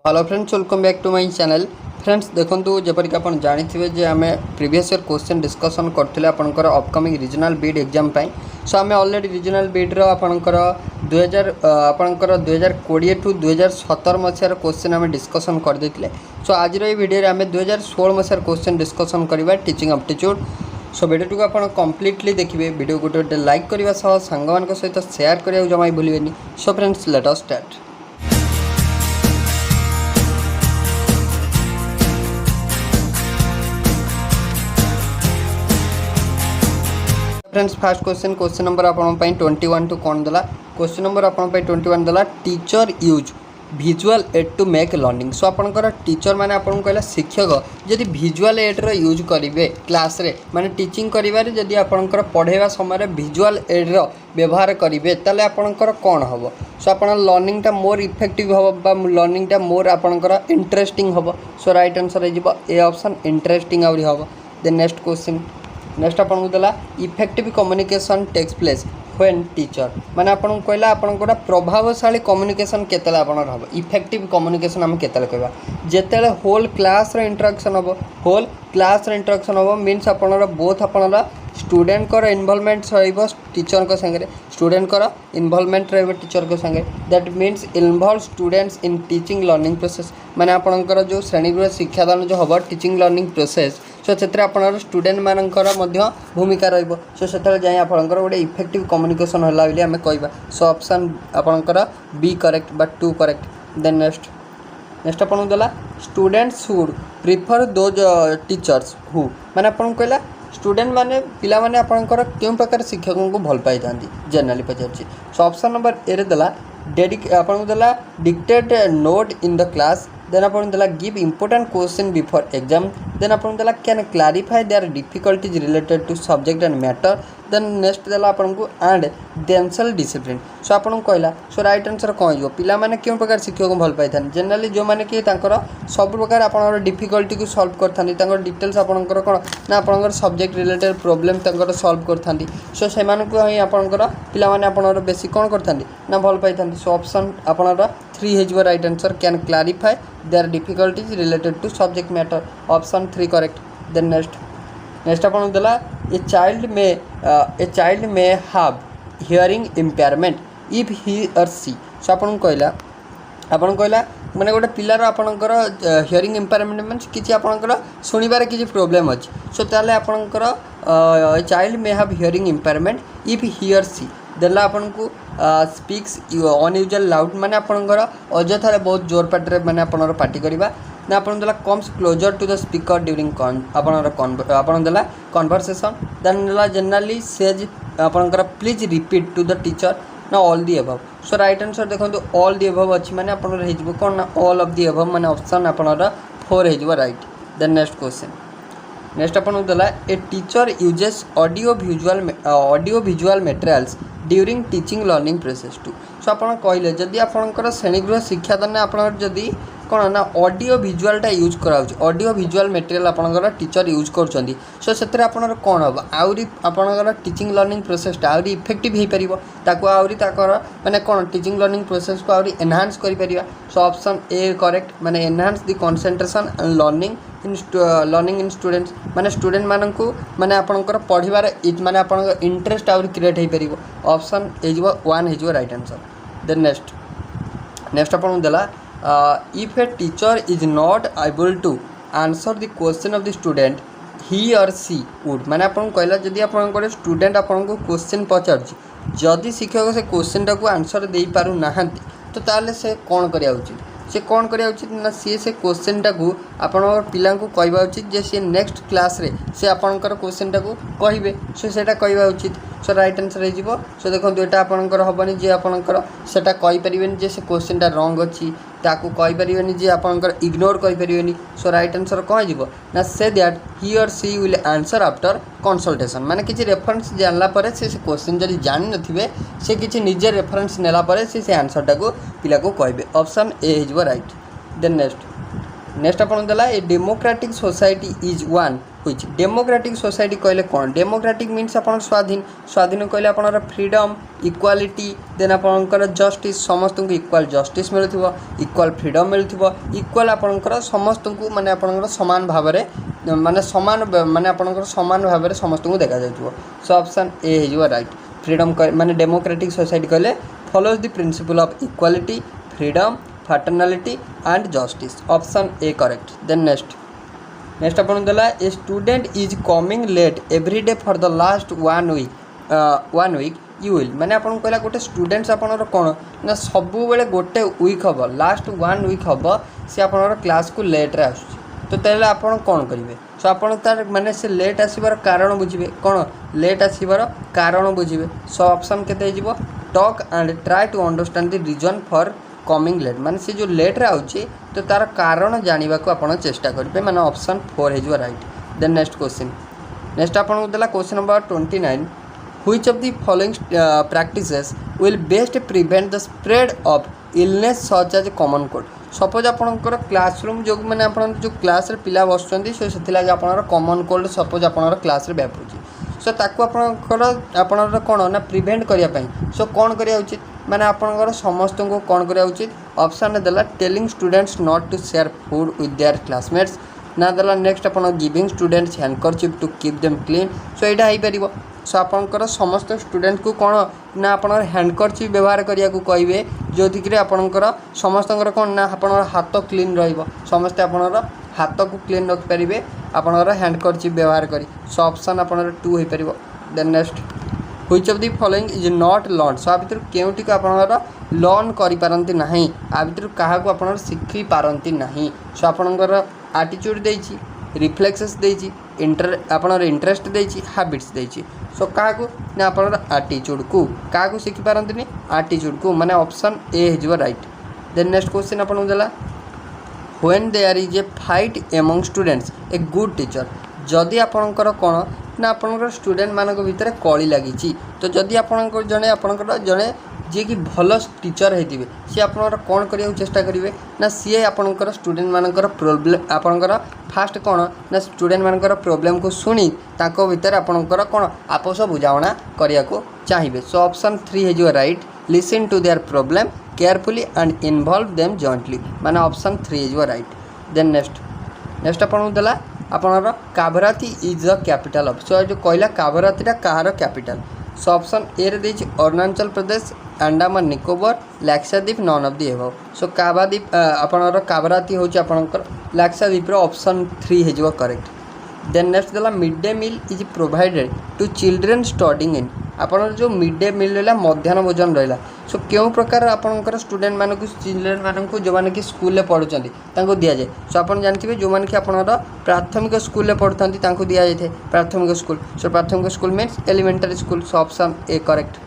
Hello friends, welcome back to my channel. Friends देखो जपरिक आप जानी जे आम प्रीवियस ईयर क्वेश्चन डिस्कसन करते आपंकर upcoming regional Beed exam so आम ऑलरेडी रीजनल बीड्र आपंकर 2020 टू 2017 मसीहार क्वेश्चन आम डिस्कसन करदे। सो आज ये वीडियो आम 2016 मसीहार क्वेश्चन डिस्कसन करवा टीचिंग एप्टीट्यूड। सो वीडियो को आप कंप्लीटली देखिए। वीडियो गोटे लाइक करने सांग सहित शेयर करने जमा भूलें। So friends let us start. Friends first question number आपण 21 टू कौन देला। क्वेश्चन नंबर आपण 21 देला teacher use visual aid to make learning. So आपनकर टीचर माने आपन कहला शिक्षक जदि विजुअल एड रो यूज करिवे क्लास रे माने टीचिंग करिवारे जदि आपनकर पढ़ेवा समय विजुअल एड रो व्यवहार करिवे ताले आपनकर कोन हबो। सो आपन लर्निंग टा मोर इफेक्टिव हबो बा लर्निंग टा मोर आपनकर इंटरेस्टिंग हबो। सो राइट आंसर हे जिवो ए ऑप्शन इंटरेस्टिंग आउरी हबो। देन नेक्स्ट क्वेश्चन नेक्स्ट आपको देला effective communication takes place when teacher माने आपन कहला आपन प्रभावशाली कम्युनिकेशन केतला आपन हम इफेक्टिव कम्युनिकेशन आम केतले कहबा जेतेले होल क्लास रो इंटरेक्शन हबो। होल क्लास रो इंटरेक्शन हबो मीन्स आपन बोथ आपन स्टूडेंट को इन्वॉल्वमेंट रहिबो टीचर को संगे स्टूडेंट को इन्वॉल्वमेंट रहिबो टीचर को संगे that means involve students in teaching learning process माने आपनकर जो श्रेणीगृह शिक्षादान जो हबो टीचिंग लर्निंग प्रोसेस सो से स्टूडेंट मानकर भूमिका रही। सो से जाए आपंकर गोटे इफेक्टिव कम्युनिकेशन है बोली आम कहवा। सो ऑप्शन आपंकर B correct but 2 correct. Then next आपको देला students should prefer those teachers who माने आपन कहला स्टूडेंट माने पिला माने आपंकर क्यों प्रकार शिक्षकों को भल पाई जाती जनरली पचार। सो ऑप्शन नंबर ए देला आपको देला dictated note in the class. Then आपको देला give important question before exam. Then आपको देला can clarify their difficulties related to subject and matter. Then next देला आपको एंड डेंसल डिसिप्लिन। सो आपको कहला सो राइट आंसर कौन हो पिला माने क्यों प्रकार शिक्षक को भल पाई था जनरली जो माने कि सब प्रकार आपन डिफिकल्टी को सॉल्व करता डिटेल्स आपंकर कौन ना आप सब्जेक्ट रिलेटेड प्रोब्लेम सॉल्व करता। सो से आपंकर पिला माने आपन बेसी कौन करता ना भल पाई था। सो ऑप्शन आपन 3 हो right answer can clarify their difficulties related to subject matter option 3 correct. Then next आपन देला a child may have hearing impairment if he और सी। सो आपन कहला माने गोटे पिलार आपणकर हियरिंग इम्पेयरमेंट मीन्स किसी आपणकर शुणिबार किसी प्रोब्लेम अच्छी। सो ताले आपणकर child may have hearing impairment if he और सी देला आपन को स्पीक्स अनयूजुअल लाउड माने आपणकर अजथारे बहुत जोर पाटे माने आपणर पार्टी करबा ना आपन देला comes closer to the speaker during आपन देला कन्वर्सेशन। देन देला जनरली सेज आपणकर please repeat to the teacher ना all the above. So right answer देखो ऑल दी अबव अच्छी माने आपन हो कौन ना ऑल ऑफ दी अबव माने ऑप्शन आपन 4 हो right. Then next question next आपन देला ए teacher uses audio visual materials during teaching learning process too. So आप कहले जदि आपंकर श्रेणीगृह शिक्षादान आप जदि कौन ना ऑडियो विजुअलटा यूज कराऊँ ऑडियो विजुअल मटेरियल आपंकर टीचर यूज कर। सो से कौन हम आउरी आपंकर टीचिंग लर्निंग प्रोसेसटा आउरी इफेक्टिव हो पार आउरी माने कौन टीचिंग लर्निंग प्रोसेस को आउरी एनहांस कर। सो ऑप्शन ए करेक्ट माने enhance the concentration and learning in students माने स्टूडेंट मानकु माने आपनकर पढ़िबार माने आपनकर इंटरेस्ट आउरी क्रिएट हो पार। ऑप्शन ए 1 हो राइट आंसर। देन नेक्स्ट आपन देला if a teacher is not able to answer the question of the student he और सी वुड माने आपन कहला जदि आपन स्टूडेंट आपन को क्वेश्चन पचार जदि शिक्षक से क्वेश्चन टाक आंसर दे पारु नाहंती तो ताले से कौन करिया उचित से कौन करिया उचित ना से क्वेश्चन टाक आपण पिला को कहबा उचित जे से नेक्स्ट क्लास रे से आपनकर क्वेश्चन टाक कहबे। सो सेटा कहबा उचित। सो राइट आंसर हो जिवो। सो देखो एटा आपनकर हबनी जे आपनकर सेटा कहि परिबेनी जे से क्वेश्चन टा रॉन्ग अछि ताकू कहि परिबेनी जे आपनकर इग्नोर करि परिबेनी। सो राइट आंसर कह जिवो ना से दैट ही और सी विल आंसर आफ्टर कंसल्टेशन माने किछि रेफरेंस जानला परे से क्वेश्चन जदि जानि नथिबे से किछि निजे रेफरेंस नेला परे से आंसर टाकू पिला को कहबे। ऑप्शन ए हो राइट। देन नेक्स्ट आपन देला a democratic society is one हुई डेमोक्रेटिक सोसाइटी कहले कौन डेमोक्रेटिक मीन्स आप स्वाधीन स्वाधीन कहले आप फ्रीडम इक्वालिटी देन आपंकर जस्टिस समस्त को इक्वाल जस्टिस मिलूँ इक्वाल फ्रीडम मिलूँ इक्वाल आपंकर समस्त को माने आपंकर सामान भाव माने सामान माने आपंकर सामान भाव समस्त को देखा जाए सो ऑप्शन ए हो राइट फ्रीडम माने डेमोक्रेटिक सोसाइटी कहले follows the principle of equality freedom fraternity and justice option A correct then next अपन देला A student is coming late every day for the last 1 week you will माने आपन कहला गोटे students आपनर कोन ना सबु बेले गोटे वीक हबो लास्ट 1 वीक हबो से आपनर क्लास को लेट रे आसु तो तेले आपन कोन करिवे सो आपन तार माने से लेट आसीबार कारण बुझिबे कोन लेट आसीबार कारण बुझिबे सो ऑप्शन केते हिजबो talk and try to understand the reason for coming late माने से जो लेट रे आउची तो तार कारण जानिबा को आपण चेष्टा करिवे माने ऑप्शन 4 हेजो राइट देन नेक्स्ट आपण को देला question number 29 which of the following practices will best prevent the spread of illness such as common cold suppose आपणकर क्लासरूम जो मैंने आप जो क्लास रे पिला बसुँच सो से आपणर कॉमन कोल्ड सपोज आपणर क्लास रे व्यापुची सो ताकू आपणर कौन ना प्रिवेंट करने सो कौन करा उचित माने आपणकर समस्त को कौन करा उचित ऑप्शन देला telling students not to share food with their classmates ना देला नेक्स्ट आप giving students handkerchief to keep them clean so यहाँ हो पार सो आपणकर समस्त स्टूडेंट को कौन ना आप हैंडकरचिप व्यवहार करने को कहे जो दिखे आपणकर समस्त कौन ना आप हाथ क्लीन रमस्ते आपणर हाथ को क्लीन रखिपारे आपणर हैंडकरचिप व्यवहार करी सो ऑप्शन आपणर 2 हो पार then next which of the following is not learn so आ भितर केउटी को आपणर लर्न करि पारंती नाही आ भितर काहा को आपणर सिखि पारंती नाही सो आपणकर एटीट्यूड देछि रिफ्लेक्सेस देछि आपणर इंटरेस्ट देछि हैबिट्स देछि सो काहा को ना आपणर एटीट्यूड को काहा को सिखि पारंती नि एटीट्यूड को माने ऑप्शन ए हिजो राइट देन नेक्स्ट क्वेश्चन आपन देला when there is a fight among students a good teacher जदि आपणकर कौन ना आपणकर स्टूडेंट मानक भितर कली लगी तो जदि आपणकर जड़े जी कि भल टीचर होते सी आपणकर कौन करने चेष्टा करेंगे ना सी आपणकर स्टूडेंट मानकर प्रोब्लेम आपणकर फास्ट कौन ना स्टूडेंट मानकर प्रोब्लेम को शुणी ताको भितर आपणकर कौन आपस बुझाणा करने को चाहिए सो ऑप्शन 3 हो right listen to their problem carefully and involve them jointly माने ऑप्शन 3 हो राइट देन नेक्स्ट आपन देला आपनर Kavaratti is the capital of so जो कहला काभरातीटा कहार कैपिटल सो ऑप्शन ए रे देछि Arunachal Pradesh Andaman Nicobar Lakshadweep none of the above so काभाद्वीप आपनर काभराती होछि आपनकर लाक्षाद्वीप रो ऑप्शन 3 हो करेक्ट देन नेक्स्ट देला mid day meal is provided to children studying in आपन जो मिड डे मील रहा मध्याह्न भोजन रहा सो क्यों प्रकार आपंकर स्टूडेंट मानक चिल्ड्रेन मानक जो मैंने कि स्कूल पढ़ुं दि जाए सो आप जानते हैं जो मैंने कि आपनर प्राथमिक स्कूल पढ़ुं दि जाए प्राथमिक स्कूल सो प्राथमिक school means elementary school so option A correct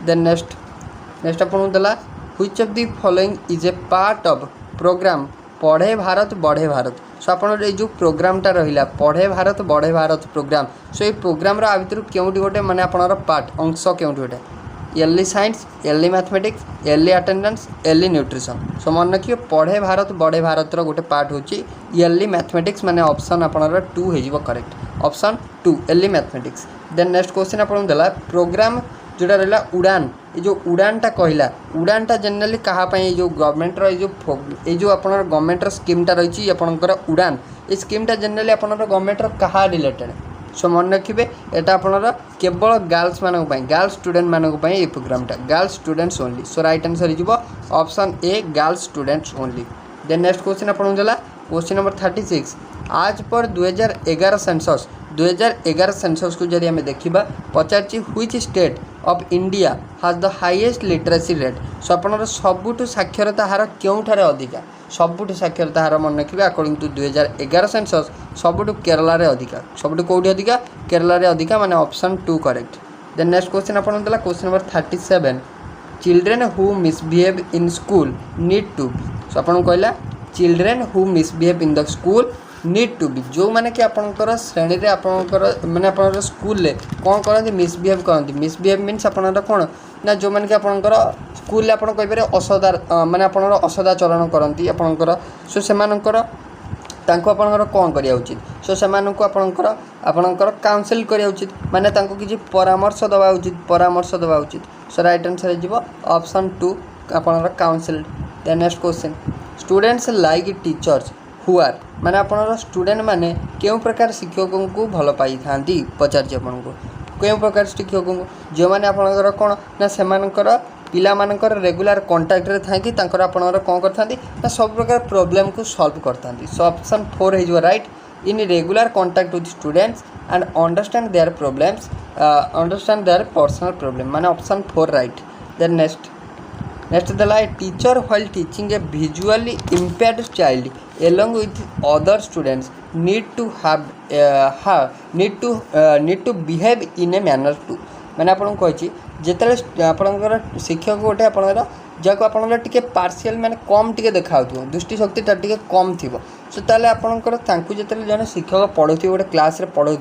then next आपन देला which of the following is a part of program Padhe Bharat Badhe Bharat सो आप जो प्रोग्रामटा रहा पढ़े भारत बढ़े भारत प्रोग्राम सो ये प्रोग्राम आ भितर केउटी गोटे माने आपनर पार्ट अंश केउटी गोटे early science early mathematics early attendance early nutrition so मन रखिए पढ़े भारत बढ़े भारत रोटे पार्ट होची एर्ली मैथमेटिक्स माने ऑप्शन आपनर 2 हो correct option 2 early mathematics then next question आपन देला प्रोग्राम जोटा रहा उड़ान ये जो उड़ानटा कहला उड़ानटा जनरली कहाँपाई जो गवर्नमेंटर जो आप गवर्नमेंटर स्कीमटा रही आपंकर उड़ान ये स्कीमटा जनरली आपंकर गवर्नमेंटर कहा रिलेटेड सो मन रखिए यहाँ आपंकर केवल गर्ल्स मानक गर्ल्स स्टूडेंट मानक ये प्रोग्रामटा girls students only so right answer हो option A girls students only then next question आपन देला क्वेश्चन नंबर 36 आज पर 2011 सेंसस 2011 सेंसस को जब आम देखा पचार which state of India has the highest literacy rate so आपनर सबुठ साक्षरता हार क्योंठारे अधिका सबुठ साक्षरता हार मन रखिए अकॉर्डिंग टू 2011 सेंसस सबुठ केरला रे अधिका सबुठ कौटी अधिका केरला रे अधिका माने option 2 correct then next question आपन देला question number 37 children who misbehave in school need to so आपन कहला children who misbehave in the school need to be जो मैंने कि आपंकर श्रेणी में आपंकर मैंने आप स्कूल रे कौन करती मिसबिहेव करती मिसबिहेव मीन्स आपंकर कौन ना जो मैंने कि आपंकर स्कूल आप कहीपर असदा माने आपंकर असदाचरण करती आपंकर सो से तांको आपणकर कौन करिया उचित सो सेमानंको आपणकर काउंसिल करिया उचित माने तांको किछि परामर्श दवा उचित सो राइट आंसर हो ऑप्शन 2 आपणकर council. Then next question students like teachers who are माने आपणकर स्टूडेंट माने केउ प्रकार शिक्षकों को भल पाई थांती पचार आपनको केउ प्रकार शिक्षकों को जो माने आपणकर कोन ना सेमानकर पिला मानकर रेगुलर कांटेक्ट रे थांकी तांकर आपणकर कोन करथांती ना सब प्रकार प्रॉब्लम को सॉल्व करथांती so option 4 is right in regular contact with students and understand their problems understand their personal problem माने ऑप्शन 4 राइट। देन नेक्स्ट दला teacher while teaching a visually impaired child along with other students need to behave in a manner too मैंने आपको कही जिते आपंकर शिक्षक गोटे आपंकर जहाँ आपंकर टी पार्शियल मैंने कम टी देखा दृष्टि शक्ति टी कम थी सो ताले आपंकर जो जन शिक्षक पढ़ाऊ गोटे क्लास रे पढ़ाऊ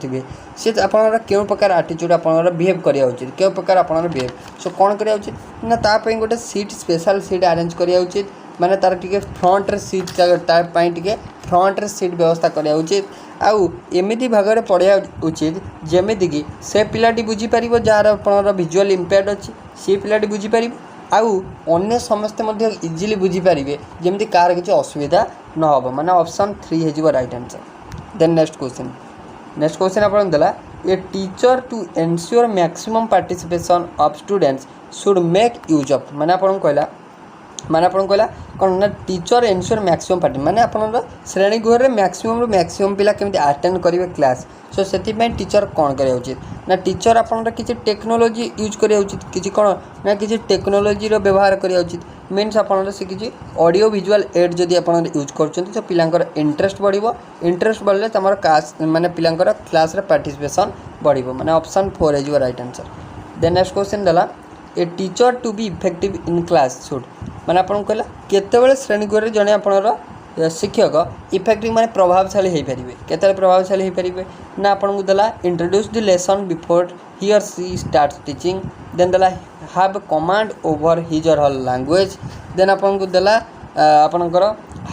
सी आपंकर क्यों प्रकार आटीट्यूड आपंकर बिहेव करा उचित क्यों प्रकार आपंकर बिहेव सो कौन करा उचित ना तापाई गोटे सीट स्पेशल सीट अरेंज करा उचित माने तार टिके फ्रंट रे सीट तापाई टिके फ्रंट रे सीट व्यवस्था करा उचित आउ एमिति भागरे पढ़िया उचित जेमिति कि से पिलाटी बुझी पारिबो जार आपनर विजुअल इम्पेयर्ड अछि से पिलाटी बुझी पारिबो आउ अन्य समस्त मध्ये इजीली बुझी पारिबे जेमिति कार किछि असुविधा न होबो माने ऑप्शन 3 हे जिवो right answer. Then next question आपन देला ए teacher to ensure maximum participation of students should make use of माने आपन कहला कौन ना टीचर एन्श्योर मैक्सिमम पार्टी माने आपन श्रेणी गृह रे मैक्सिमम पिला केमिति अटेंड करिवे क्लास सो सेति टीचर कौन करिया उचित ना टीचर आपन किछि टेक्नोलॉजी यूज करिया उचित किछि कोन ना किछि टेक्नोलॉजी रो व्यवहार करिया उचित मीन्स आपन से किछि ऑडियो विजुअल एड जदि आपन यूज करछन्ती तो पिलांकर इंटरेस्ट बढ़ले तमर क्लास माने पिलांकर क्लास रे पार्टिसिपेशन बढ़िबो माने option 4 is your right answer. Then next question दला a teacher to be effective in class should माने आपन कहला केतेबेले श्रेणी गृह जने आपनर शिक्षक इफेक्टिव माने प्रभावशाली हो पारे केते प्रभावशाली हो पारे ना आपन को दला introduce the lesson before he और सी स्टार्ट्स टीचिंग देन दला हैव कमांड ओवर हिज और हर लैंग्वेज देन आपन को दला आपनकर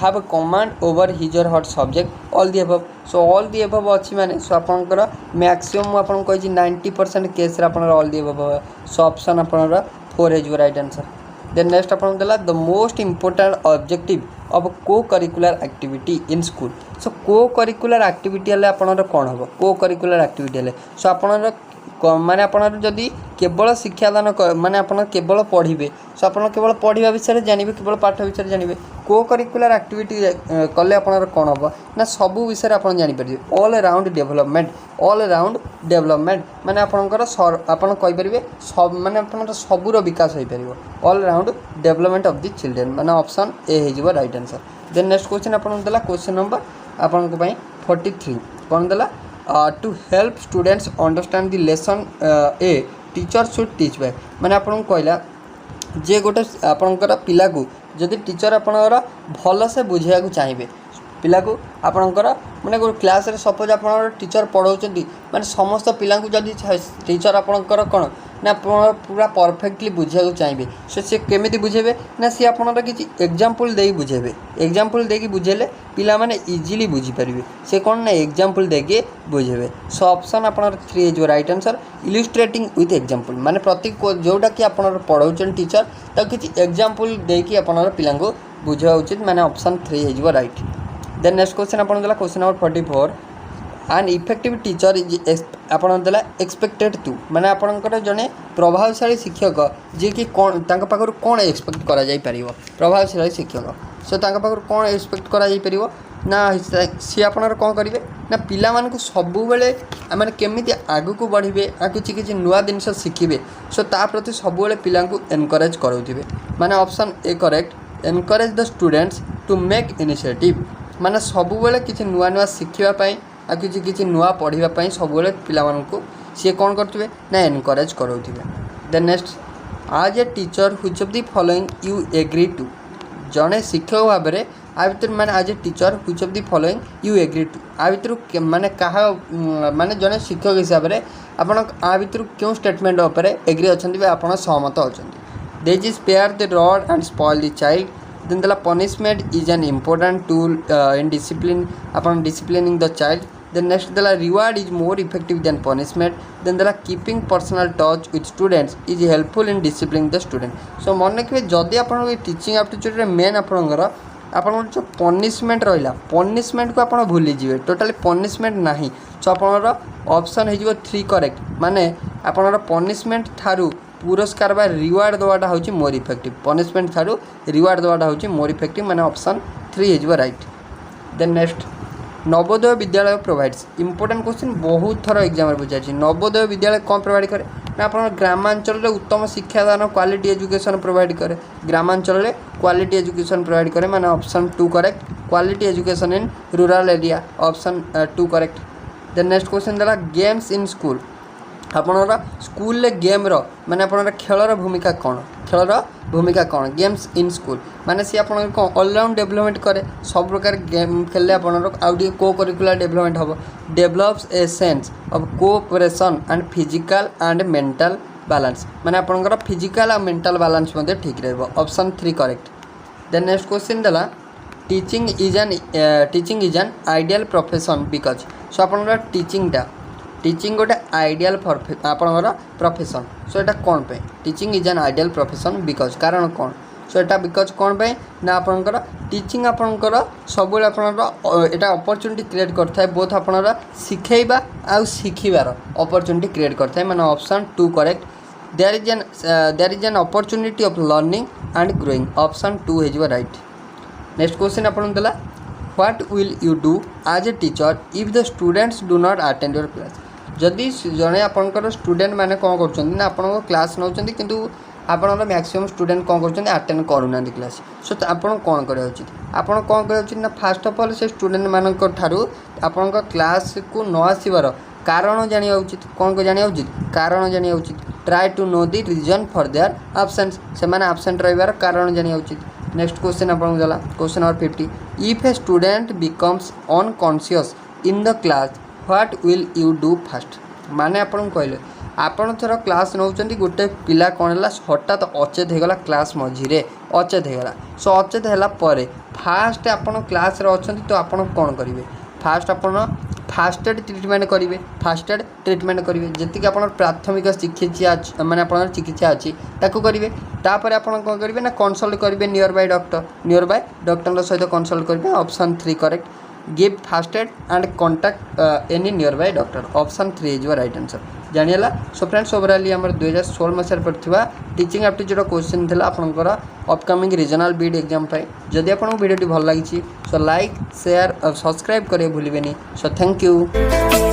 हैव कमांड ओवर हिज और her subject all the above so all the above अछि माने सो आपनकर मैक्सिमम आपन कहि 90% केस रे आपनकर all the above so option आपनकर 4 is your right answer. Then next आपन देला the most important objective of co curricular activity in school so co curricular activity हेले आपनर कोन होबो को करिकुलर एक्टिविटी हेले सो आपनर माने आपनर जदी केवल शिक्षादान माने आपन केवल पढ़िबे सो आपन केवल पढ़िबा विषय जानिबे केवल पाठ विषय जानिबे को करिकुलर एक्टिविटी कले आपनर कोन होबो ना सबु विषय आपन जानि परिबे ऑल अराउंड डेवलपमेंट माने आपनकर आपन कहि परिबे सब माने आपनर सबुर विकास होई परिबो all around development of the children माने ऑप्शन ए हे जिवो right answer. Then next question आपन देला क्वेश्चन नंबर आपन को पई 43 कोन देला to help students understand the lesson a teacher should teach by माने आपन कहला जे गोटे आपनकर पिला को जदि टीचर आपनकर भल से बुझाया को चाहिए पिला को आपनकर माने गोटे क्लास रे सपोज आपनकर टीचर पढ़ाउछन्ती माने समस्त पिला को जदि टीचर आपनकर कोन ना पूरा परफेक्टली बुझाया को चाहिए से केमिति बुझेबे ना सी आपनकर किछि एग्जांपल देई बुझेबे एग्जांपल देकी बुझेले पिला माने इजीली बुझी परिबे से कोन ना एग्जांपल देके बुझेबे सो ऑप्शन आपनकर 3 is right answer illustrating with example माने प्रति जोटा कि आपनकर पढ़ाउछन टीचर त किछि एग्जांपल देकी आपनकर पिला को बुझा उचित माने option 3 is right. Then next question आपन देला question number 44 an effective teacher is आपन देला एक्सपेक्टेड टू माने आपनकर जने प्रभावशाली शिक्षक जे कि कोन तांका पाखर कोन एक्सपेक्ट करा जाई परिबो प्रभावशाली शिक्षक सो तांका पाखर कोन एक्सपेक्ट करा जाई परिबो ना सी आपनर कोन करिवे ना पिला मान को सबु बेले माने केमिति आगु को बढ़िबे आ किछि नुवा जिनिस शिखिबे सो ता प्रति सबु बेले पिला को एनकरेज करउथिबे माने option A correct encourage the students to make initiative माने सबु बेले किछि नुवा शिखिबा पई आ किछि नुवा पढ़िबा पई सबु बेले पिला मान को सी कोन करथिबे ना encourage करउथिबे। Then next as a teacher which of the following you agree to जने शिक्षक भाव में आ भर माने as a teacher which of the following you agree to आ भर माने कहा माने जने शिक्षक हिसाब से आपन आ भर क्यों स्टेटमेंट उपर एग्री अच्छा आप सहमत अच्छा दे जी spare the rod and spoil the child then देला punishment is an important tool in discipline अपन disciplining the child then next देला reward is more effective then punishment then देला keeping personal touch with students is helpful in discipline the student so मन रखिए जदि आप teaching aptitude main आपंकर आपन जो पनिशमेंट रहा पनिशमेंट को आप भूली जाए टोटाली पनिशमेंट ना सो आपणर ऑप्शन हो 3 करेक्ट माने आपणर पनिशमेंट थारू पुरस्कार बा रिवार्ड देवाटा हूँ मोर इफेक्टिव पनिशमेंट थारू रिवार्ड देवाटा हूँ मोर इफेक्टिव माने ऑप्शन 3 हो right then next Navodaya Vidyalaya provides important question बहुत थर एग्जाम बुझाई नवोदय विद्यालय कौन प्रोवाइड करे ना आप ग्रामांचल में उत्तम शिक्षादान क्वालिटी एजुकेशन प्रोवाइड करे ग्रामांचल में क्वालिटी एजुकेशन प्रोवाइड करे माने option 2 correct quality education in rural area option 2 correct then next question देला गेम्स इन स्कूल आपणर स्कूल गेम माने आपणर खेलर भूमिका कौन गेम्स इन स्कूल माने सी आपन ऑलराउंड डेवलपमेंट करे सब प्रकार गेम खेलले आपणर आउ डी को करिकुलर डेवलपमेंट हम develops a sense of cooperation and physical and mental balance माने आपणर फिजिकल और मेंटल बैलेंस मध्ये ठीक रहबो option 3 correct then next question देला teaching is an ideal profession because so आपणर टीचिंग गोटे आइडियल आपणर प्रोफेशन सो एटा कौन पे teaching is an ideal profession because कारण कौन सो एटा बिकॉज कौन पे ना आपणकर टीचिंग आपणकर सब आपणर एटा अपॉर्चुनिटी क्रिएट करता है बोथ आपणर शिखेबा आ शिखिबार अपॉर्चुनिटी क्रिएट करता है माने option 2 correct there is an opportunity of learning and growing option 2 हो राइट नेक्स्ट क्वेश्चन आपन देला what will you do as a teacher if the students do not attend your class जदि जड़े आपंकर student मैंने कौन कर आपण क्लास नौ कि आपंकर मैक्सिमम स्टूडेंट कौन कर अटेंड करूना क्लास सो आपड़ कौन करा उचित आपड़ कौन करा उचित ना फास्ट ऑफ ऑल से स्टूडेंट मान ठारू आपण क्लास को न आसबार कारण जाना उचित कौन को जाना उचित कारण जाना उचित try to know the reason for their absence से माने एब्सेंट रहिबार कारण जाना उचित नेक्स्ट क्वेश्चन आपन गला question number 50 if a student becomes unconscious in the class what will you do first माने आपन कहले आपन थर क्लास नौचंती गोटे पिला कौन है हठात अचेत होगला क्लास मझीरे अचेत होगला सो अचेत है परे फास्ट आपन क्लास रे अछंती तो आपन कौन करेंगे फास्ट आपन फास्ट एड ट्रिटमेंट करेंगे फास्ट एड ट्रिटमेंट करेंगे जी आप प्राथमिक चिकित्सा माने आप चिकित्सा अच्छी ताकू करेंगे तापर आप कौन करेंगे ना कंसल्ट करेंगे नियर बाय डॉक्टर सहित कंसल्ट करेंगे option 3 correct give first aid and contact any nearby doctor option 3 is right answer जानिला सो फ्रेंड्स ओवरऑल आम 2016 मसीह पढ़ा टीचिंग एप्टीट्यूड क्वेश्चन था आपंकर अपकमिंग रीजनल बीड एग्जाम जदि आपको वीडियो भल लगी सो लाइक शेयर और सब्सक्राइब करें भूलें सो थैंक यू।